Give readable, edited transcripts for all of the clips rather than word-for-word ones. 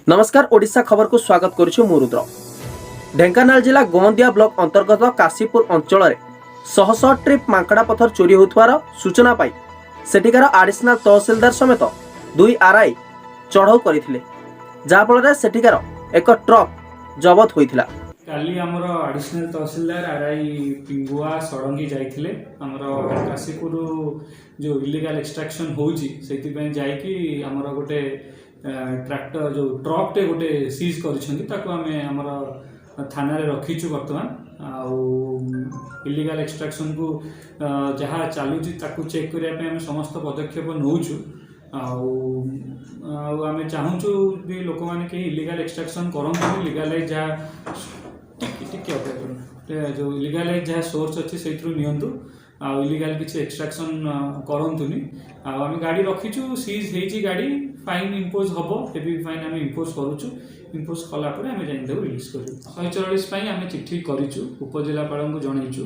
नमस्कार ओडिशा खबर को स्वागत करुछु मु रुद्र। ढेंकानाल जिला गोंदिया ब्लॉक अंतर्गत काशीपुर अंचल में शह शह ट्रिप मांकड़ा पत्थर चोरी होथवार सूचना पाई सेठिकार आडिशनल तहसीलदार समेत दुई आरआई चढ़ाऊ करथिले जाफल सेठिकार एक ट्रक जबत होइथिला। काली आमर आडिशनल तहसीलदार आरआई पिंगुआ सड़ंगी जाइथिले आमर काशीपुर जो इलीगल एक्सट्रैक्शन होउची सेति पय जाइकी आमर गोटे ट्रैक्टर जो ट्रक टे गोटे सीज करिसेंती ताको आमे आमर थाना रे रखीछु वर्तमान आउ इलीगल एक्सट्रैक्शन को जहाँ चलुची ताको चेक करिया पे आमे समस्त पदक्षेप नउछु आमे चाहूचु भी लोक माने के इलीगल एक्सट्रैक्शन करन लीगलाइज जहाँ जो इलीगलाइज जहाँ सोर्स अच्छी से नियंतु इलीगल किसी एक्सट्रैक्शन करंतुनी आम गाड़ी रखीचु सीज होती गाड़ी फाइन इम्पोज हम हेवी फाइन आम इम्पोज करुचु इम्पोज कलापर आम जाइन रिलीज करूँ 144 आम चिठी करूँ उपजिलापाल को जनईचु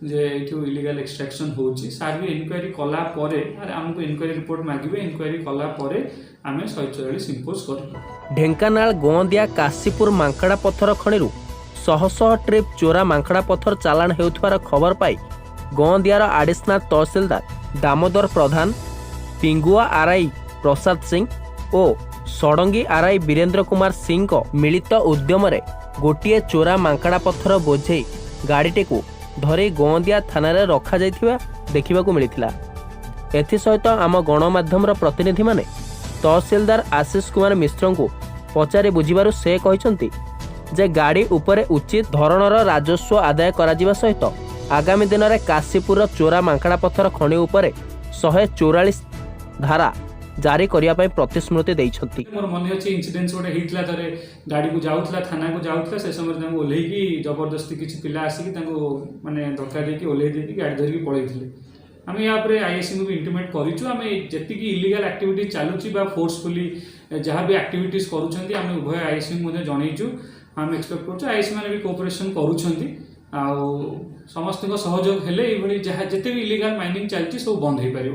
जे ये इलीगल एक्सट्रैक्शन होची सार भी इनक्वारी कलापर आमको इनक्वारी रिपोर्ट मांगे इनक्वारी कलापर आम 144 इम्पोज कर। ढेंकानाल गोंदिया काशीपुर मांकड़ा पत्थर खणिरू शह शह ट्रिप चोरा मांकड़ा पत्थर चालाण हेउथवार खबर पाई गोंदियार आडिशनल तहसीलदार दामोदर प्रधान पिंगुआ आरआई प्रसाद सिंह और सड़ंगी आरआई वीरेंद्र कुमार सिंह को मिलित उद्यम गोटे चोरा मांकड़ा पत्थर बोझे गाड़ीटी को धरी गोंदिया थाना रे रखा जाइथिबा देखिबाकू मिलिथिला। एथि सहित आम गणमाध्यम प्रतिनिधि माने तहसीलदार आशीष कुमार मिश्र को पचारि बुझिबारु से कहिसंती जे गाड़ी उपरे उचित धरणर राजस्व आदाय करा सहित आगामी दिन में काशीपुर चोरा मांकड़ा पत्थर खଣି उपरे 144 धारा जारी करने प्रतिश्रुति देइछंती। मोर मन अच्छे इनसीडेंस गोटे होता थरे गाड़ी को जाऊला थाना को जाऊला से समय ओल्लैकी जबरदस्ती किसी पिला आसिक माने धक्का देकी ओल्लै देकी गाड़ी धरिकी पळैथिले आम या आईएससी को भी इंटिमेट करूँ आम जी इलीगल एक्टिविटी चलुची फोर्सफुली जहाँ भी एक्टिविटीज करुँच आम उभय आईएससी जनईचु आम एक्सपेक्ट करूँ आईएससी मैंने भी कोऑपरेशन करुँच समस्त सहयोग हेले जहाँ जिते भी इलीगल माइनिंग चलती सब बंद हो पार।